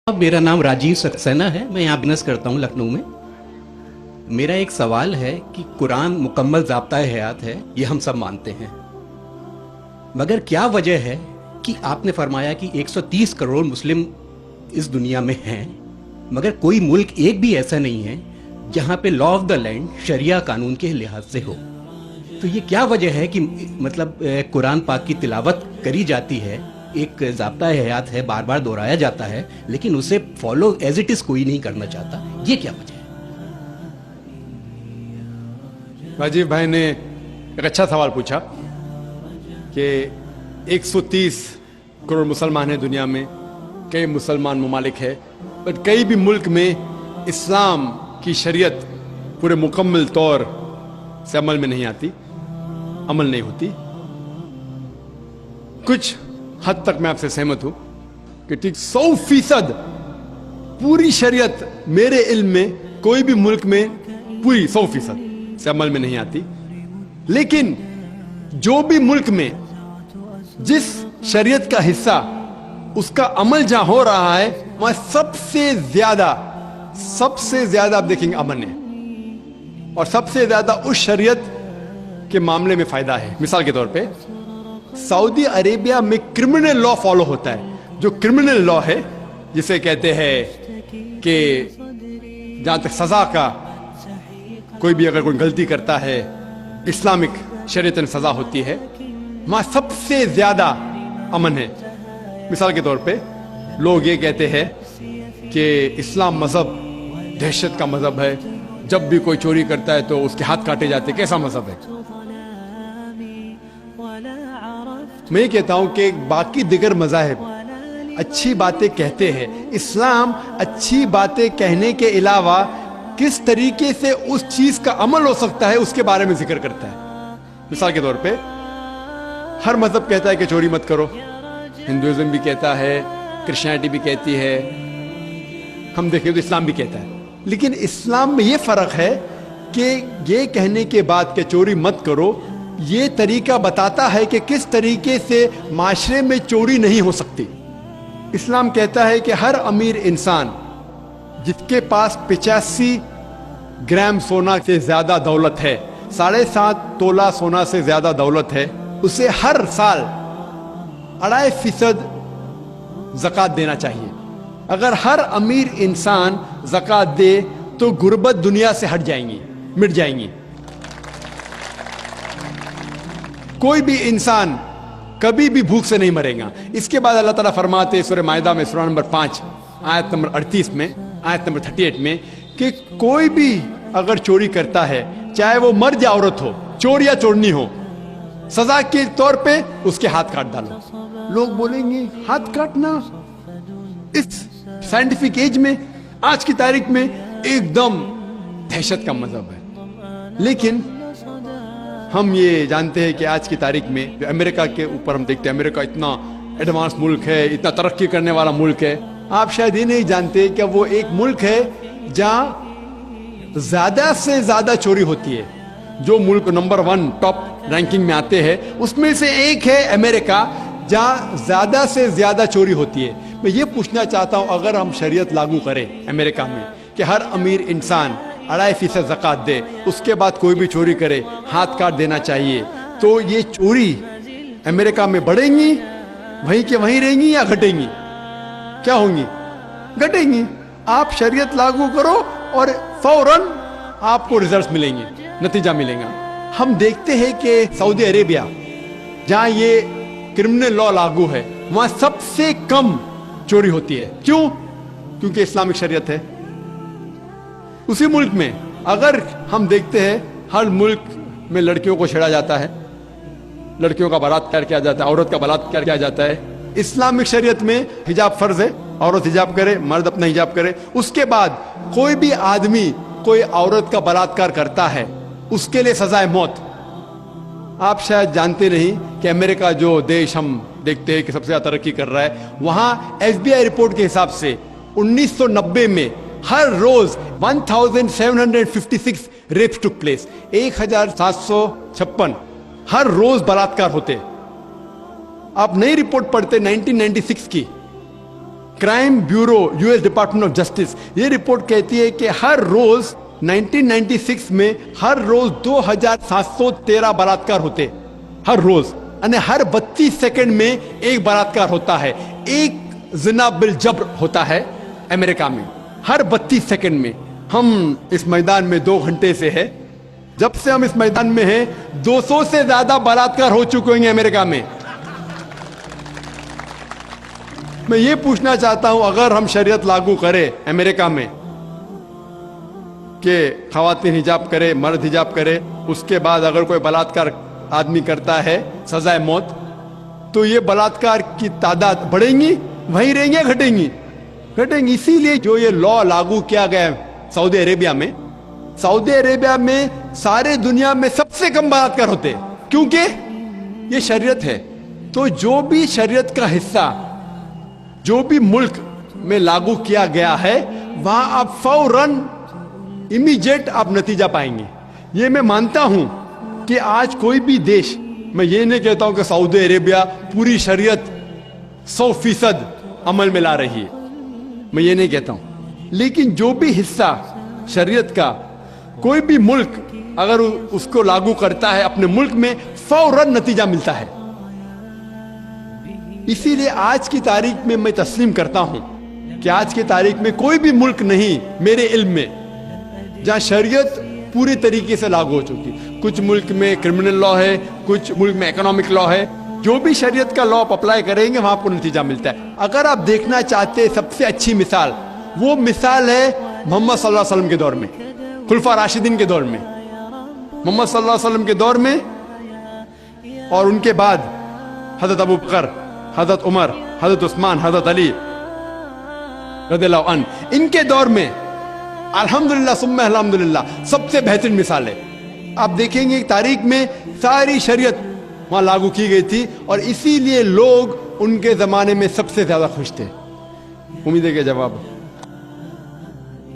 मेरा नाम राजीव सक्सेना है। मैं यहाँ बिजनेस करता हूँ लखनऊ में। मेरा एक सवाल है कि कुरान मुकम्मल ज़ाब्ता हयात है, ये हम सब मानते हैं, मगर क्या वजह है कि आपने फरमाया कि 130 करोड़ मुस्लिम इस दुनिया में हैं, मगर कोई मुल्क एक भी ऐसा नहीं है जहाँ पे लॉ ऑफ द लैंड शरिया कानून के लिहाज से हो। तो ये क्या वजह है कि मतलब कुरान पाक की तिलावत करी जाती है, एक ज़ाब्ता हयात है, बार बार दोहराया जाता है, लेकिन उसे फॉलो एज इट इज कोई नहीं करना चाहता, ये क्या वजह है? राजीव भाई ने एक अच्छा सवाल पूछा कि 130 करोड़ मुसलमान हैं दुनिया में, कई मुसलमान ममालिक है, पर कई भी मुल्क में इस्लाम की शरीयत पूरे मुकम्मल तौर से अमल में नहीं आती, अमल नहीं होती। कुछ हद तक मैं आपसे सहमत हूं कि ठीक 100% पूरी शरीयत मेरे इल्म में कोई भी मुल्क में पूरी 100% से अमल में नहीं आती, लेकिन जो भी मुल्क में जिस शरीयत का हिस्सा उसका अमल जहां हो रहा है वहां सबसे ज्यादा आप देखेंगे अमन है, और सबसे ज्यादा उस शरीयत के मामले में फायदा है। मिसाल के तौर पे सऊदी अरेबिया में क्रिमिनल लॉ फॉलो होता है। जो क्रिमिनल लॉ है जिसे कहते हैं कि जहां तक सजा का, कोई भी अगर कोई गलती करता है इस्लामिक शरीयत में सजा होती है, वहां सबसे ज्यादा अमन है। मिसाल के तौर पे लोग ये कहते हैं कि इस्लाम मजहब दहशत का मजहब है, जब भी कोई चोरी करता है तो उसके हाथ काटे जाते। कैसा मजहब है? मैं ये कहता हूं कि बाकी दिगर मज़ाहिब अच्छी बातें कहते हैं, इस्लाम अच्छी बातें कहने के अलावा किस तरीके से उस चीज का अमल हो सकता है उसके बारे में जिक्र करता है। मिसाल के तौर पे हर मजहब कहता है कि चोरी मत करो, हिंदुइज्म भी कहता है, क्रिश्चियनिटी भी कहती है, हम देखें तो इस्लाम भी कहता है। लेकिन इस्लाम में ये फर्क है कि ये कहने के बाद कि चोरी मत करो, ये तरीका बताता है कि किस तरीके से माशरे में चोरी नहीं हो सकती। इस्लाम कहता है कि हर अमीर इंसान जिसके पास 85 ग्राम सोना से ज्यादा दौलत है, 7.5 तोला सोना से ज्यादा दौलत है, उसे हर साल 2.5% ज़कात देना चाहिए। अगर हर अमीर इंसान ज़कात दे तो गुर्बत दुनिया से हट जाएंगी, मिट जाएंगी। कोई भी इंसान कभी भी भूख से नहीं मरेगा। इसके बाद अल्लाह ताला फरमाते सूरह माइदा में सूरह नंबर 5 आयत नंबर 38 में, आयत नंबर 38 में कि कोई भी अगर चोरी करता है, चाहे वो मर्द या औरत हो, चोर या चोरनी हो, सजा के तौर पे उसके हाथ काट डालो। लोग बोलेंगे हाथ काटना इस साइंटिफिक एज में, आज की तारीख में एकदम दहशत का मजहब है। लेकिन हम ये जानते हैं कि आज की तारीख में जो अमेरिका के ऊपर हम देखते हैं, अमेरिका इतना एडवांस मुल्क है, इतना तरक्की करने वाला मुल्क है, आप शायद ये नहीं जानते कि वो एक मुल्क है जहां ज्यादा से ज्यादा चोरी होती है। जो मुल्क नंबर 1 टॉप रैंकिंग में आते हैं उसमें से एक है अमेरिका, जहां ज्यादा से ज्यादा चोरी होती है। मैं ये पूछना चाहता हूं, अगर हम शरीयत लागू करें अमेरिका में कि हर अमीर इंसान 2.5% ज़कात दे, उसके बाद कोई भी चोरी करे हाथ काट देना चाहिए, तो ये चोरी अमेरिका में बढ़ेंगी, वहीं के वहीं रहेंगी या घटेंगी? क्या होंगी? घटेंगी। आप शरीयत लागू करो और फौरन आपको रिजल्ट मिलेंगे, नतीजा मिलेगा। हम देखते हैं कि सऊदी अरेबिया जहां ये क्रिमिनल लॉ लागू है, वहां सबसे कम चोरी होती है। क्यों? क्योंकि इस्लामिक शरीयत है। उसी मुल्क में अगर हम देखते हैं हर मुल्क में लड़कियों को छेड़ा जाता है, लड़कियों का बलात्कार किया जाता है, औरत का बलात्कार किया जाता है। इस्लामिक शरीयत में हिजाब फर्ज है, औरत हिजाब करे, मर्द अपना हिजाब करे। उसके बाद कोई भी आदमी कोई औरत का बलात्कार करता है, उसके लिए सजा है मौत। आप शायद जानते नहीं कि अमेरिका जो देश हम देखते हैं कि सबसे ज्यादा तरक्की कर रहा है, वहां FBI रिपोर्ट के हिसाब से 1990 में हर रोज 1756 रेप्स टुक प्लेस, 1756 हर रोज बलात्कार होते। आप नई रिपोर्ट पढ़ते 1996 की, crime bureau US department of justice, ये रिपोर्ट कहती है कि हर रोज 1996 में हर रोज 2713 बलात्कार होते, हर रोज, यानी हर 32 सेकंड में एक बलात्कार होता है, एक जिना बिल जब्र होता है अमेरिका में हर 32 सेकंड में। हम इस मैदान में 2 घंटे से है, जब से हम इस मैदान में हैं 200 से ज्यादा बलात्कार हो चुके हैं अमेरिका में। मैं ये पूछना चाहता हूं, अगर हम शरीयत लागू करें अमेरिका में कि खवातीन हिजाब करे, मर्द हिजाब करे, उसके बाद अगर कोई बलात्कार आदमी करता है सजाए मौत, तो ये बलात्कार की तादाद बढ़ेंगी, वहीं रहेंगी या घटेंगी? घटेंगी। इसीलिए जो ये लॉ लागू किया गया है सऊदी अरेबिया में, सऊदी अरेबिया में सारे दुनिया में सबसे कम बलात्कार होते हैं, क्योंकि ये शरीयत है। तो जो भी शरीयत का हिस्सा जो भी मुल्क में लागू किया गया है, वहां आप फौरन इमीडिएट आप नतीजा पाएंगे। ये मैं मानता हूं कि आज कोई भी देश, मैं ये नहीं कहता हूं कि सऊदी अरेबिया पूरी शरीयत 100% अमल में ला रही है, मैं ये नहीं कहता हूं, लेकिन जो भी हिस्सा शरीयत का कोई भी मुल्क अगर उसको लागू करता है अपने मुल्क में, फौरन नतीजा मिलता है। इसीलिए आज की तारीख में मैं तस्लीम करता हूं कि आज की तारीख में कोई भी मुल्क नहीं मेरे इल्म में जहां शरीयत पूरी तरीके से लागू हो चुकी। कुछ मुल्क में क्रिमिनल लॉ है, कुछ मुल्क में इकोनॉमिक लॉ है, जो भी शरीयत का लॉ आप अप्लाई करेंगे वहां आपको नतीजा मिलता है। अगर आप देखना चाहते हैं सबसे अच्छी मिसाल, वो मिसाल है मोहम्मद सल्लल्लाहु अलैहि वसल्लम के दौर में, खुलफा राशिदीन के दौर में, मोहम्मद सल्लल्लाहु अलैहि वसल्लम के दौर में, और उनके बाद हजरत अबू बकर, हजरत उमर, हजरत उस्मान, हजरत अली रज़ियल्लाहु अन्हु, इनके दौर में अल्हम्दुलिल्लाह सुम्मा अल्हम्दुलिल्लाह सबसे बेहतरीन मिसाल है। आप देखेंगे तारीख में सारी शरीयत वहां लागू की गई थी, और इसीलिए लोग उनके जमाने में सबसे ज्यादा खुश थे। उम्मीद है कि जवाब